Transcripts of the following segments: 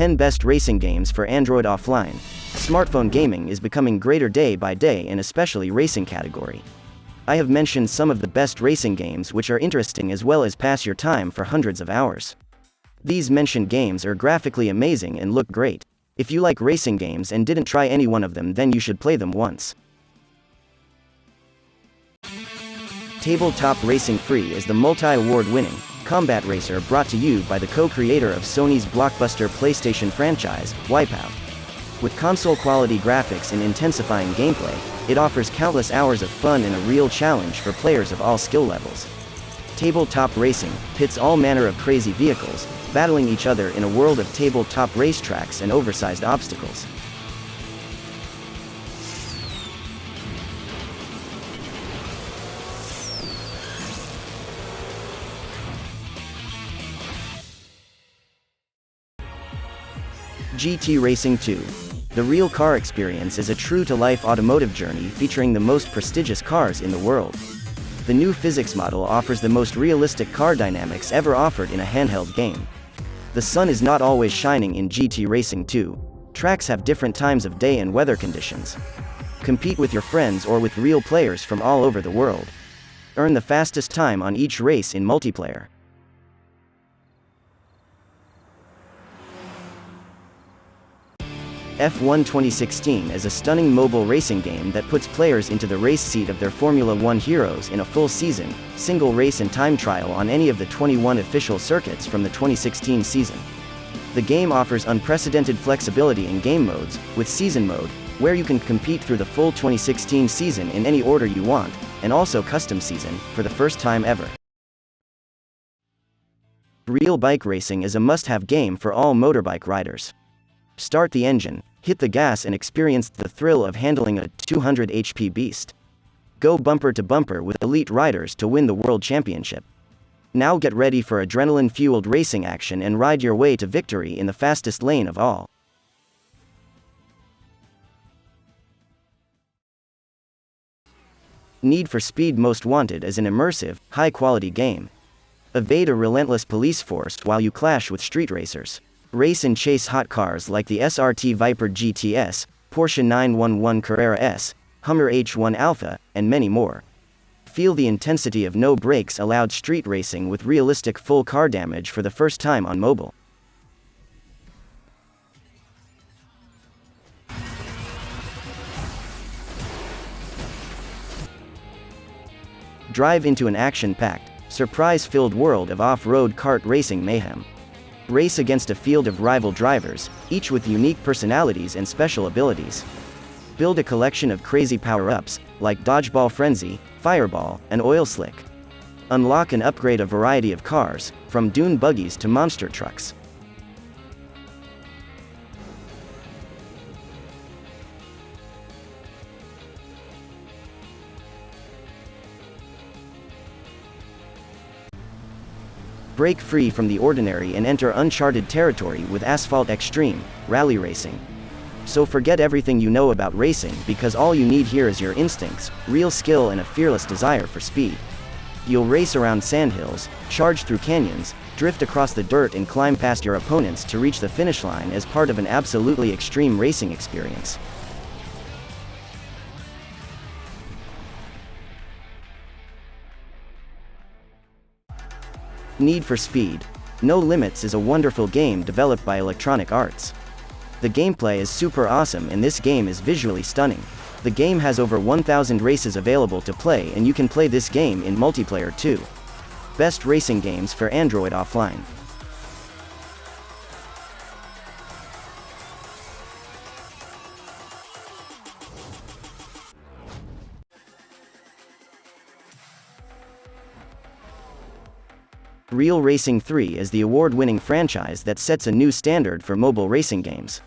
10 Best Racing Games for Android Offline. Smartphone gaming is becoming greater day by day in especially racing category. I have mentioned some of the best racing games which are interesting as well as pass your time for hundreds of hours. These mentioned games are graphically amazing and look great. If you like racing games and didn't try any one of them, then you should play them once. Tabletop Racing Free is the multi-award-winning combat racer brought to you by the co-creator of Sony's blockbuster PlayStation franchise, Wipeout. With console-quality graphics and intensifying gameplay, it offers countless hours of fun and a real challenge for players of all skill levels. Tabletop Racing pits all manner of crazy vehicles, battling each other in a world of tabletop racetracks and oversized obstacles. GT Racing 2. The real car experience is a true-to-life automotive journey featuring the most prestigious cars in the world. The new physics model offers the most realistic car dynamics ever offered in a handheld game. The sun is not always shining in GT Racing 2. Tracks have different times of day and weather conditions. Compete with your friends or with real players from all over the world. Earn the fastest time on each race in multiplayer. F1 2016 is a stunning mobile racing game that puts players into the race seat of their Formula 1 heroes in a full season, single race and time trial on any of the 21 official circuits from the 2016 season. The game offers unprecedented flexibility in game modes, with Season Mode, where you can compete through the full 2016 season in any order you want, and also Custom Season, for the first time ever. Real bike racing is a must-have game for all motorbike riders. Start the engine, hit the gas and experience the thrill of handling a 200 HP beast. Go bumper to bumper with elite riders to win the World Championship. Now get ready for adrenaline-fueled racing action and ride your way to victory in the fastest lane of all. Need for Speed Most Wanted is an immersive, high-quality game. Evade a relentless police force while you clash with street racers. Race and chase hot cars like the SRT Viper GTS, Porsche 911 Carrera S, Hummer H1 Alpha, and many more. Feel the intensity of no brakes allowed street racing with realistic full car damage for the first time on mobile. Drive into an action-packed, surprise-filled world of off-road kart racing mayhem. Race against a field of rival drivers, each with unique personalities and special abilities. Build a collection of crazy power-ups, like Dodgeball Frenzy, Fireball, and Oil Slick. Unlock and upgrade a variety of cars, from dune buggies to monster trucks. Break free from the ordinary and enter uncharted territory with Asphalt Xtreme, rally racing. So forget everything you know about racing because all you need here is your instincts, real skill and a fearless desire for speed. You'll race around sandhills, charge through canyons, drift across the dirt and climb past your opponents to reach the finish line as part of an absolutely extreme racing experience. Need for Speed No Limits is a wonderful game developed by Electronic Arts. The gameplay is super awesome and this game is visually stunning. The game has over 1,000 races available to play and you can play this game in multiplayer too. Best Racing Games for Android Offline. Real Racing 3 is the award-winning franchise that sets a new standard for mobile racing games.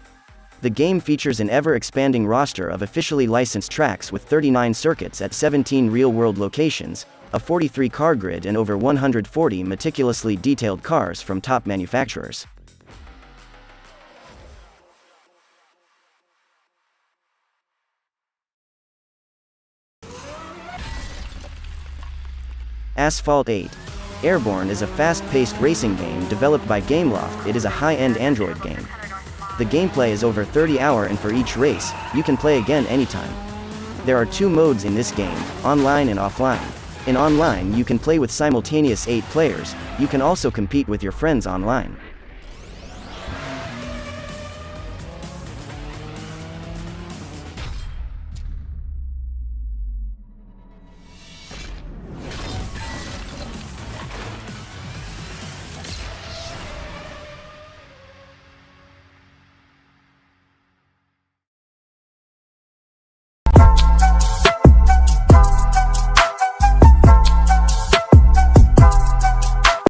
The game features an ever-expanding roster of officially licensed tracks with 39 circuits at 17 real-world locations, a 43-car grid and over 140 meticulously detailed cars from top manufacturers. Asphalt 8. Airborne is a fast-paced racing game developed by Gameloft. It is a high-end Android game. The gameplay is over 30 hours, and for each race, you can play again anytime. There are 2 modes in this game, online and offline. In online you can play with simultaneous 8 players, you can also compete with your friends online.